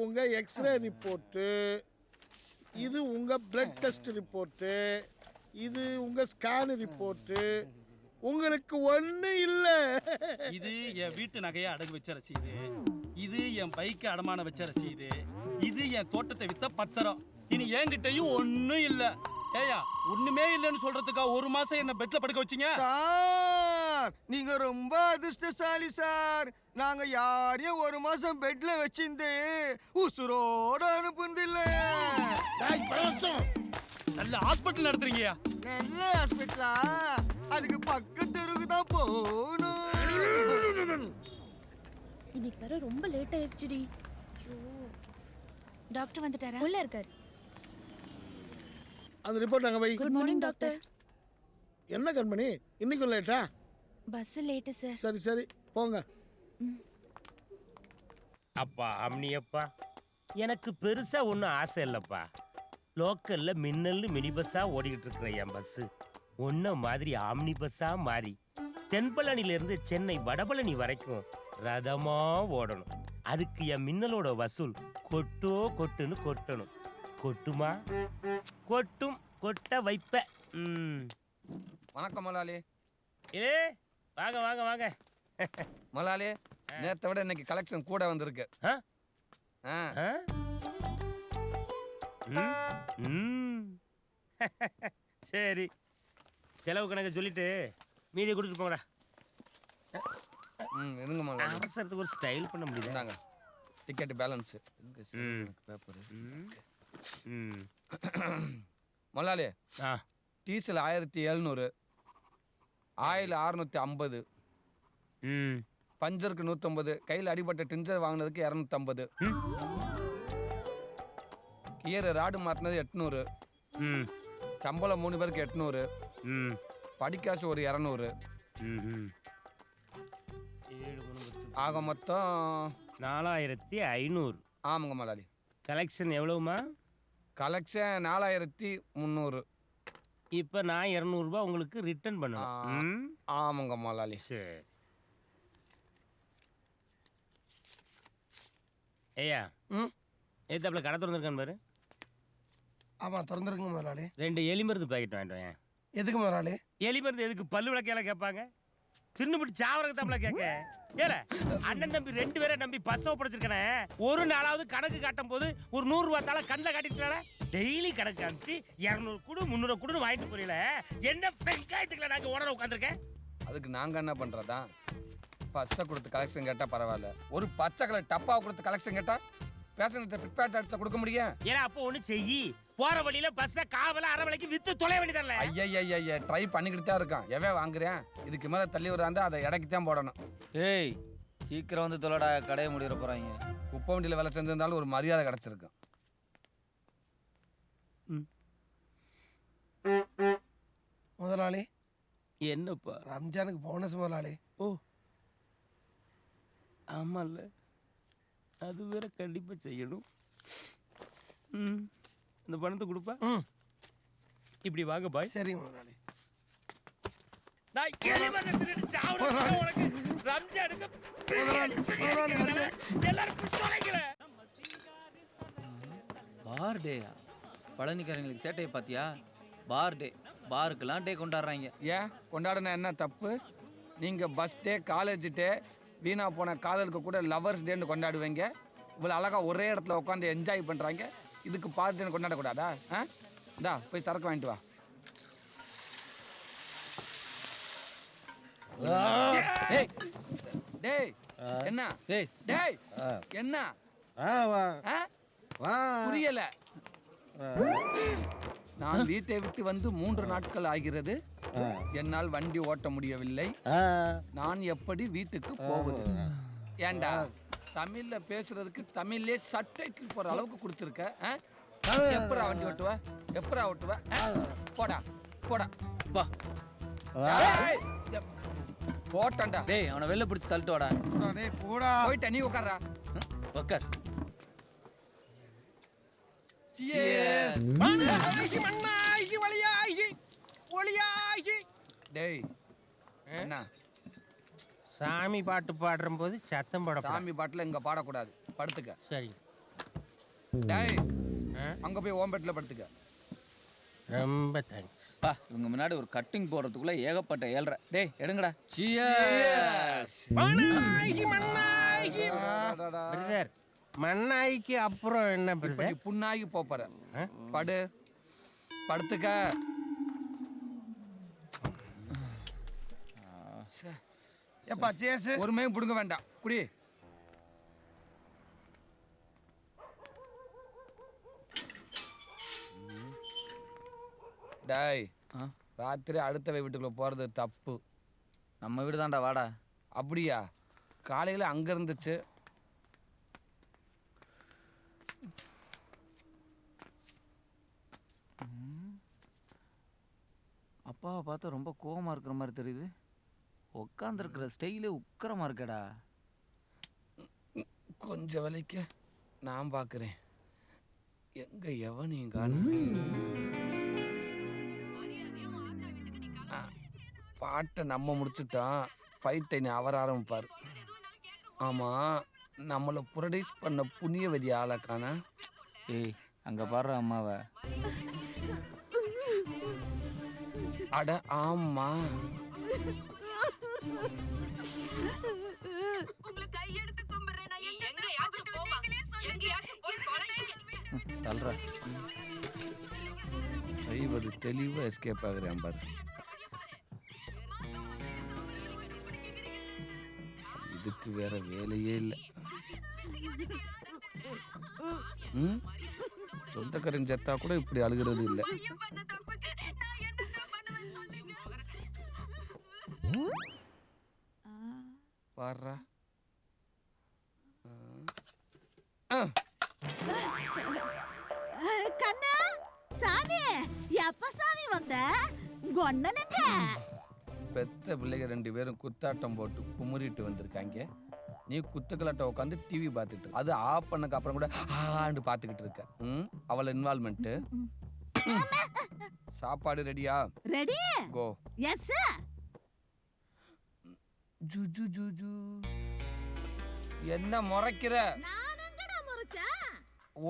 உங்க x ray report, இது உங்க பிளட் டெஸ்ட் ரிப்போர்ட்டு, இது உங்க ஸ்கேன் ரிப்போர்ட்டு. உங்களுக்கு ஒண்ணு இல்ல. இது என் வீட்டு நகையை அடகு வச்ச ரசீது, இது என் பைக்கு அடமான வச்ச ரசீது, இது என் தோட்டத்தை வித்த பத்திரம். இனி என்கிட்டயும் ஒண்ணும் இல்ல. ஏயா ஒண்ணுமே இல்லைன்னு சொல்றதுக்கா ஒரு மாசம் என்ன பெட்ல படுக்க வச்சீங்க? சார் நீங்க ரொம்ப அதிர்ஷ்டசாலி சார். நாங்க யாரையும் ஒரு மாசம் பெட்ல வச்சிருந்து உசுரோட அனுப்புந்தில்ல. நல்ல ஹாஸ்பிட்டல் நடத்துறீங்கயா? நல்ல ஹாஸ்பிட்டலா? அதுக்கு பக்கத்து தெருவுக்கு தான் போகணும். இன்னைக்கு வர ரொம்ப லேட் ஆயிடுச்சுடி. டாக்டர் வந்துட்டாரா? உள்ள இருக்காரு. அந்த ரிப்போர்ட் அங்க வை. Good morning doctor. என்ன கண்மணி இன்னைக்கும் லேட்டா? Bus late sir. சரி சரி போங்க. அப்பா அம்னியப்பா, எனக்கு பெருசா ஒன்றும் ஆசை இல்லைப்பா. லோக்கல்ல மின்னல் மினி பஸ்ஸா ஓடிக்கிட்டு இருக்கிற என் பஸ்ஸு ஒன்ன மாதிரி ஆம்னி பஸ்ஸா மாறி தென்பழனியிலிருந்து சென்னை வடபழனி வரைக்கும் ரதமா ஓடணும். அதுக்கு என் மின்னலோட வசூல் கொட்டோ கொட்டுன்னு கொட்டணும். கொட்டுமா? கொட்டும், கொட்ட வைப்ப. வணக்கம் மலாலி. ஏ வாங்க வாங்க வாங்க. மலாலி, நேற்றை விட இன்னைக்கு கலெக்ஷன் கூட வந்திருக்கு. சரி, செலவு கணக்கு சொல்லிட்டு மீதியை கொடுத்துட்டு போங்கடா. இருங்க மலாலி, அவசரத்துக்கு ஒரு ஸ்டைல் பண்ண முடியுதாங்க. Ticket balance paper. மலாலி, டீசல் 1700, ஆயில் 650, பஞ்சருக்கு 150, கையில் அடிபட்ட டிஞ்சர் வாங்கினதுக்கு 250, கியர் ராடு மாற்றினது 800, சம்பளம் 3 பேருக்கு 800, படிக்காசு ஒரு 200, ஆக மொத்தம் 4500. ஆமாங்க மலாலி. கலெக்ஷன் எவ்வளவுமா? கலெக்ஷன் 4300. இப்போ நான் 200 உங்களுக்கு ரிட்டர்ன் பண்ணுவேன். ஆமாங்க மலாலி. சரி. ஐயா, ஏத்தாப்புல கடை திறந்துருக்கான்னு பாரு. ஆமா திறந்துருங்க முதலாளி. 2 எலி மருந்து பாக்கெட் வாங்கிட்டு. எதுக்கு முதலாளி? எலி மருந்து எதுக்கு? பல்லு விளக்கையில கேட்பாங்க. தின்னுபிட்டு சாவரக்கு தமிழ கேட்க. ஏல அண்ணன் தம்பி 2 பேரை நம்பி பஸ்ஸை படைச்சிருக்கனே, ஒரு நாளாவது கணக்கு காட்டும் போது ஒரு 100 ரூபா தால கண்ணில் காட்டிட்டுல. டெய்லி கணக்கு காமிச்சு 200 கொடு 300 கொடுன்னு வாங்கிட்டு போறீல. என்ன வெங்காயத்துக்குல நாங்க ஓனர உட்காந்துருக்கேன். அதுக்கு நாங்க என்ன பண்றதா? பச்சை கொடுத்து கலெக்ஷன் கேட்டா பரவாயில்ல, ஒரு பச்சை கலர் டப்பா கொடுத்து கலெக்ஷன் கேட்டா பேசஞ்சர் பிட்பேட் அடிச்சா கொடுக்க முடியும்? ஏன்னா அப்போ ஒண்ணு செய்யி, போற வழியில பஸ்ஸ காவல அரை விலைக்கு வித்து தொலை வேண்டியதல்ல. ஐயா ட்ரை பண்ணிக்கிட்டு தான் இருக்கான். எவன் வாங்குறேன்? இதுக்கு மேல தள்ளி வராந்தா அதை இடைக்கு தான் போடணும். ஏய் சீக்கிரம் வந்து தொலைடா, கடையை முடிகிற போறாங்க. குப்பை வண்டியில் வேலை செஞ்சிருந்தாலும் ஒரு மரியாதை கிடைச்சிருக்கும். முதலாளி என்னப்பா? ரம்ஜானுக்கு போனஸ் முதலாளி. ஓ ஆமால்ல, அது வேற கண்டிப்பா செய்யணும். இந்த பணத்தை கொடுப்பா. இப்படி வாங்க பாய். சரிங்க முதலாளி. நான் எலிமகத்திட்டு சாவறேன். உனக்கு ரம்ஜானுக்கு எல்லாரும் புடிச்சோலைங்களே. பார் டேயா? பழனிக்காரங்களுக்கு சேட்டையை பார்த்தியா? பார் டே, பாருக்கெல்லாம் டே கொண்டாடுறாங்க. ஏன் கொண்டாடுனா என்ன தப்பு? நீங்கள் பஸ் டே, காலேஜ் டே, வீணா போன காதலுக்கு கூட லவர்ஸ் டேன்னு கொண்டாடுவீங்க. இவ்வளோ அழகாக ஒரே இடத்துல உட்காந்து என்ஜாய் பண்ணுறாங்க. இதுக்கு பார்த்துன்னு கொண்டாடக்கூடாதா? இந்தா போய் சரக்கு வாங்கிட்டு வா. டேய் என்ன? டேய் என்ன? புரியல. நான் வீட்டை விட்டு வந்து 3 நாட்கள் ஆகிறது. என்னால் வண்டி ஓட்ட முடியவில்லை. நான் எப்படி வீட்டுக்கு போவது? ஏண்டா தமிழ்ல பேசுறதுக்கு தமிழ்லே சப்டைட்டில் போற அளவுக்கு கொடுத்துருக்க. எப்பரா வண்டி ஓட்டுவ? எப்பரா ஓட்டுவ? போடா போடா வா. போட்டான்டா. டேய் அவனை வெளில பிடிச்சி தள்ளிட்டு வாடா. டேய் போடா. போயிட்ட நீ உட்கார்றா. உட்கார். டேய் என்ன? சாமி பாட்டு பாடுற போது சத்தம் போட. சாமி பாட்டுல இங்க பாடக்கூடாது. படுத்துக்க. சரி. டேய் அங்க போய் ஓம்பெட்டில் படுத்துக்க. ரொம்ப தேங்க்ஸ். பா இவங்க முன்னாடி ஒரு கட்டிங் போடுறதுக்குள்ள ஏகப்பட்ட ஏழ்ற. டேய் எடுங்கடா. சியர்ஸ். பிரதர், மண்ணாய்க்கு அப்புறம் என்ன இப்ப பிரதர்? நீ புண்ணாகி போற. படு, படுத்துக்க. எப்பா சேஸ் ஒருமையும் புடுங்க வேண்டாம், குடி. டேய் ராத்திரி அடுத்தவை வீட்டுக்குள்ள போறது தப்பு. நம்ம வீடு தான்டா, வாடா. அப்படியா? காலையில அங்க இருந்துச்சு. அப்பாவை பார்த்தா ரொம்ப கோவமா இருக்கிற மாதிரி தெரியுது. உட்காந்துருக்கிற ஸ்டைலே உக்கரமா இருக்கடா. கொஞ்சம் விலைக்கு நான் பார்க்குறேன். எங்க எவனையும் காணும். பாட்டை நம்ம முடிச்சுட்டோம், ஃபைட்டை நீ அவர் ஆரம்பிப்பார். ஆமா, நம்மளை ப்ரொடியூஸ் பண்ண புண்ணியவதி ஆளாக்கான. ஏய் அங்க பாடுற அம்மாவை. அட ஆமா, தல்ற. டிரைவர் தெளிவா எஸ்கேப் ஆகுறேன் பாரு. இதுக்கு வேற வேலையே இல்லை. சொந்தக்காரன் செத்தா கூட இப்படி அழுகிறது இல்லை. பாடுறா. கண்ணா சாமி, எப்ப சாமி வந்த? கொன்னனுங்க பெத்த பிள்ளைங்க 2 பேரும் குத்தாட்டம் போட்டு குமுறிட்டு வந்திருக்காங்க. நீ குத்துக்கலாட்டம் உட்காந்து டிவி பார்த்துட்டு, அது ஆஃப் பண்ணக்கு அப்புறம் கூட ஆண்டு பார்த்துக்கிட்டு இருக்க. அவளை இன்வால்மெண்ட். சாப்பாடு ரெடியா? ரெடி. கோ. Yes sir. ஜூ ஜூ ஜூ ஜூ. என்ன முறைக்கிற? நான் எங்கடா முறைச்சேன்?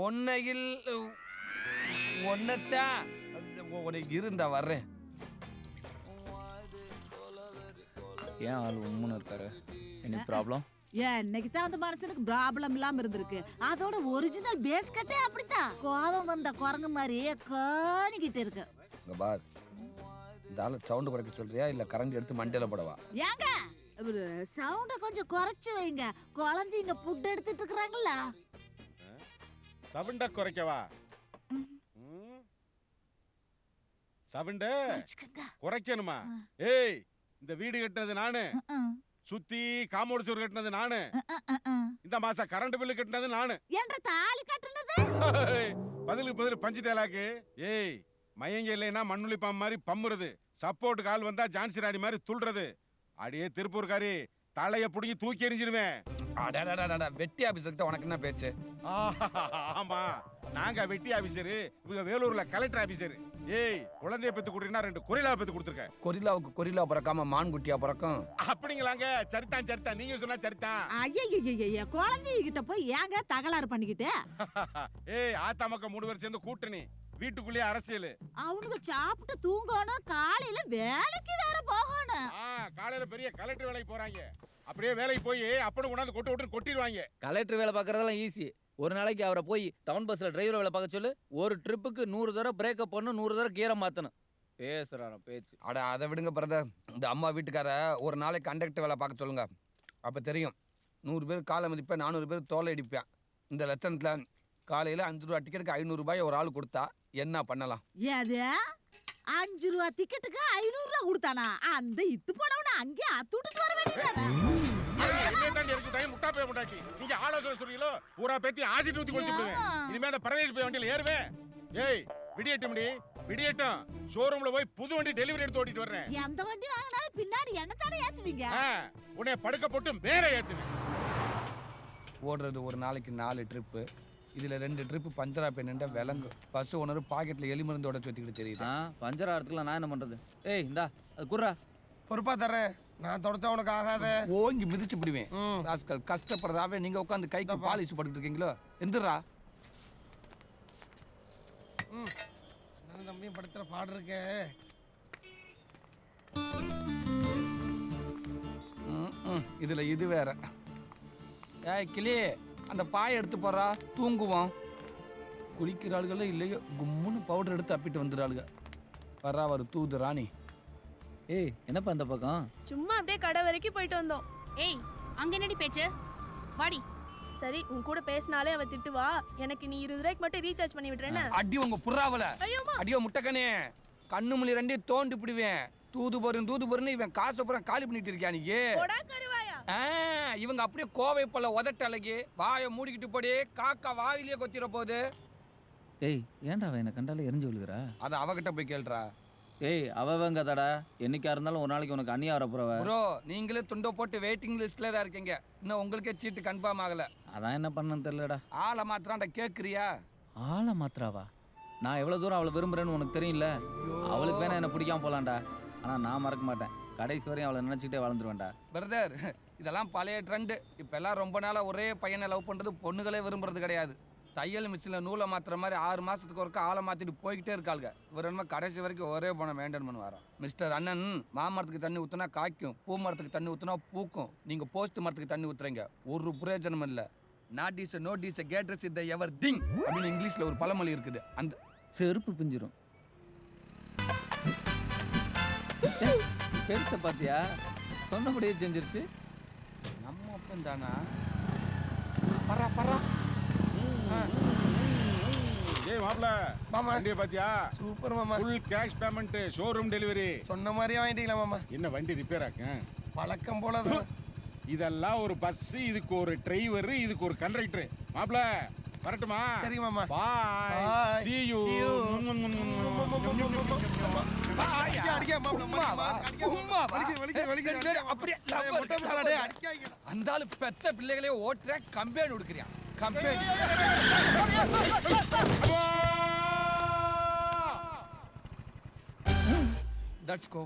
ஒன்னையில் ஒன்னத்தான் ஒரு இருந்தா வர்றேன். ஏன் ஆள் உம்முன்னு இருக்காரு? Any problem? இன்னைக்கு தான் அந்த மனுஷனுக்கு ப்ராப்ளம் இல்லாம இருந்திருக்கு. அதோட ஒரிஜினல் பேஸ் கட்டே அப்படித்தான். கோபம் வந்த குரங்கு மாதிரி காணிக்கிட்டு இருக்கு. இங்க பார், இந்த ஆளு சவுண்ட் குறைக்க சொல்றியா இல்ல கரண்ட் எடுத்து மண்டையில போடவா? ஏங்க சவுண்ட கொஞ்சம் குறைச்சு வைங்க. குழந்தைங்க புட் எடுத்துட்டு இருக்காங்களா? சவுண்ட குறைக்கவா? சவுண்ட குறைக்கணுமா? ஏய், இந்த வீடு கட்டினது நானு, சுத்தி காம்பவுண்ட் சுவர் கட்டினது நானு, இந்த மாசம் கரண்ட் பில்லு கட்டினது நானு. என்ற தாலி கட்டினது பதிலுக்கு பதில் பஞ்சு டேலாக்கு. ஏய், மயங்க இல்லைன்னா மண்ணுளி பாம்பு மாதிரி பம்முறது, சப்போர்ட் கால் வந்தா ஜான்சி ராணி மாதிரி துள்ளுறது. அடியே திருப்பூர்காரி, தலைய புடுங்கி தூக்கி எறிஞ்சிருவேன். வெட்டி ஆபீசர்கிட்ட உனக்கு என்ன பேச்சு? ஆமா, நாங்க வெட்டி ஆபீசரு, இவங்க வேலூர்ல கலெக்டர் ஆபீசர். ஏய், குழந்தைய பெத்து குடுறீனா 2 கொரிலா பெத்து கொடுத்துருக்கேன். கொரிலாவுக்கு கொரிலா பிறக்காம மான் குட்டியா பிறக்கும். அப்படிங்களாங்க? சரிதான் சரிதான், நீங்க சொன்னா சரிதான். ஐயா குழந்தைகிட்ட போய் ஏங்க தகராறு பண்ணிக்கிட்டு? ஏய், ஆத்தாமக்க 3 பேர் சேர்ந்து கூட்டணி, வீட்டுக்குள்ளேயே அரசியல். அவனுக்கு சாப்பிட்டு தூங்கணும், காலையில வேலைக்கு வேற போகணும். காலையில பெரிய கலெக்டர் வேலைக்கு போறாங்க. அப்படியே வேலைக்கு போய் அப்பனு கொண்டாந்து கொட்டு விட்டு கொட்டிடுவாங்க. கலெக்டர் வேலை பார்க்கறதெல்லாம் ஈஸி. ஒரு நாளைக்கு அவரை போய் டவுன் பஸ்ல டிரைவர் வேலை பார்க்க சொல்லு. ஒரு ட்ரிப்புக்கு 100 தடவை பிரேக்கப் பண்ணணும், 100 தடவை கீரை மாத்தணும். பேசுறான பேச்சு. அட அதை விடுங்க பிரதர். இந்த அம்மா வீட்டுக்கார ஒரு நாளைக்கு கண்டக்டர் வேலை பார்க்க சொல்லுங்க. அப்ப தெரியும். 100 பேர் காலை மதிப்பேன், 400 பேர் தோலை அடிப்பேன். இந்த லட்சணத்துல காலையில 5 ரூபா டிக்கெட்டுக்கு 500 ரூபாய் ஒரு ஆள் கொடுத்தா என்ன பண்ணலாம்? ஏது 5 ரூபா டிக்கெட்டுக்கு 500 ரூபா கொடுத்தானா? அந்த இத்து போனவன அங்கே அத்துட்டு வர வேண்டியதானே? முட்டா போய் முட்டாட்டி நீங்க ஆலோசனை சொல்றீங்களோ, ஊரா பேத்தி ஆசிட் ஊத்தி கொடுத்து விடுவேன். இனிமே அந்த பரதேசி போய் வண்டியில ஏறுவேன். ஏய், விடியட்டும் விடியட்டும், ஷோரூம்ல போய் புது வண்டி டெலிவரி எடுத்து ஓட்டிட்டு வர்றேன். எந்த வண்டி வாங்கினாலும் பின்னாடி என்ன தானே ஏத்துவீங்க? உன்னை படுக்க போட்டு மேல ஏத்துவேன். ஓடுறது ஒரு நாளைக்கு 4 ட்ரிப்பு. இதுல 2 ட்ரிப்பு பஞ்சரா பெண்ணுண்ட விலங்கு. பஸ் ஓனர் பாக்கெட்ல எலி மருந்து உடச்சு வச்சுக்கிட்டு தெரியுது. பஞ்சரா இடத்துல நான் என்ன பண்றது? ஏய் இந்தா அது குர்ரா. பொறுப்பா தரேன், நான் தொடச்சா உனக்கு ஆகாத. ஓங்கி மிதிச்சு பிடிவேன். ராஸ்கல், கஷ்டப்படுறாவே நீங்க உட்காந்து கைக்கு பாலிஷ் போட்டுட்டு இருக்கீங்களோ? எந்திரா. அண்ணன் தம்பியும் படுத்துற பாடு இருக்க. இதுல இது வேற. ஏய் கிளி, அந்த பாயை எடுத்து போறா, தூங்குவோம். குளிக்கிற ஆளுகள இல்லையோ கும்முன்னு பவுடர் எடுத்து அப்பிட்டு வந்துடுறாளுங்க. வரா வரு தூது ராணி. ஏய் என்னப்பா அந்த பக்கம்? சும்மா அப்படியே கடை வரைக்கும் போயிட்டு வந்தோம். ஏய் அங்க என்னடி பேச்சு? வாடி. சரி உன் கூட பேசினாலே அவ திட்டுவா. எனக்கு நீ 20 ரூபாய்க்கு மட்டும் ரீசார்ஜ் பண்ணி விடுறேன்னு. அடி உங்க புறாவல. ஐயோமா. அடியோ முட்டைக்கனே, கண்ணு முழி ரெண்டையும் தோண்டி பிடிவேன். தூது போறேன்னு இவன் காசு பூரா காலி பண்ணிட்டு இருக்கியா நீ? போடா கருவாயா. இவங்க அப்படியே கோவை போல உதட்ட அழகி வாயை மூடிக்கிட்டு போடி, காக்கா வாயிலேயே கொத்திர போகுது. ஏய் ஏன்டா அவன் என்ன கண்டால எரிஞ்சு விழுகிறா? அதை அவகிட்ட போய் கேள்றா. ஏய் அவங்க தடா, என்னைக்கா இருந்தாலும் ஒரு நாளைக்கு உனக்கு அண்ணியா வரப்போறவ. ப்ரோ நீங்களே துண்டை போட்டு வெயிட்டிங் லிஸ்ட்ல தான் இருக்கீங்க. இன்னும் உங்களுக்கே சீட்டு கன்ஃபார்ம் ஆகல. அதான் என்ன பண்ணன்னு தெரியலடா. ஆளை மாத்திரான்டா கேக்குறியா? ஆளை மாத்திராவா? நான் எவ்வளவு தூரம் அவளை விரும்புறேன்னு உனக்கு தெரியும்ல. அவளுக்கு வேணா என்ன பிடிக்காம போலாம்டா, ஆனா நான் மறக்க மாட்டேன். கடைசி வரையும் அவளை நினைச்சுக்கிட்டே வளர்ந்துருவேன்டா. பிரதர், இதெல்லாம் பழைய ட்ரெண்டு. இப்ப எல்லாம் ரொம்ப நாளா ஒரே பையனை லவ் பண்றது பொண்ணுகளே விரும்புறது கிடையாது. தையல் மிஷினில் நூலை மாத்துற மாதிரி 6 மாசத்துக்கு ஒருக்கா ஆளை மாத்திட்டு போய்கிட்டே இருக்காளுங்க. இவர் என்ன கடைசி வரைக்கும் ஒரே பொண்ணை மெயின்டைன் பண்ணுவாராம். மிஸ்டர் அண்ணன், மாமரத்துக்கு தண்ணி ஊத்துனா காய்க்கும், பூ மரத்துக்கு தண்ணி ஊத்துனா பூக்கும். நீங்க போஸ்ட் மரத்துக்கு தண்ணி ஊத்துறீங்க, ஒரு பிரயோஜனம் இல்லை. நாட் இஸ் நோட் இஸ் கேட்ரஸ் இஸ் த எவர் திங் அப்படின்னு இங்கிலீஷ்ல ஒரு பழமொழி இருக்குது. அந்த செருப்பு பிஞ்சிரும். பெருச பாத்தியா? சொன்னபடியே செஞ்சிருச்சு. நம்ம அப்பன் தானா? பரா பரா. ஏய் மாப்ள, மாமா. வண்டியை பாத்தியா? சூப்பர் மாமா. Full cash payment, showroom delivery. சொன்ன மாதிரியே வாங்கிட்டீங்களா மாமா? என்ன வண்டி ரிப்பேர் ஆக்க? பழக்கம் போலதான். இதெல்லாம் ஒரு பஸ், இதுக்கு ஒரு டிரைவர், இதுக்கு ஒரு கண்டக்டர். மாப்ள வரட்டுமா? சரி மாமா. பாய். Bye. See you. See you. அடிக்க மாமா. அந்த ஆளு பெத்த பிள்ளைகளே ஓட்டுற கம்பெனி கொடுக்குறியா? Company that's go.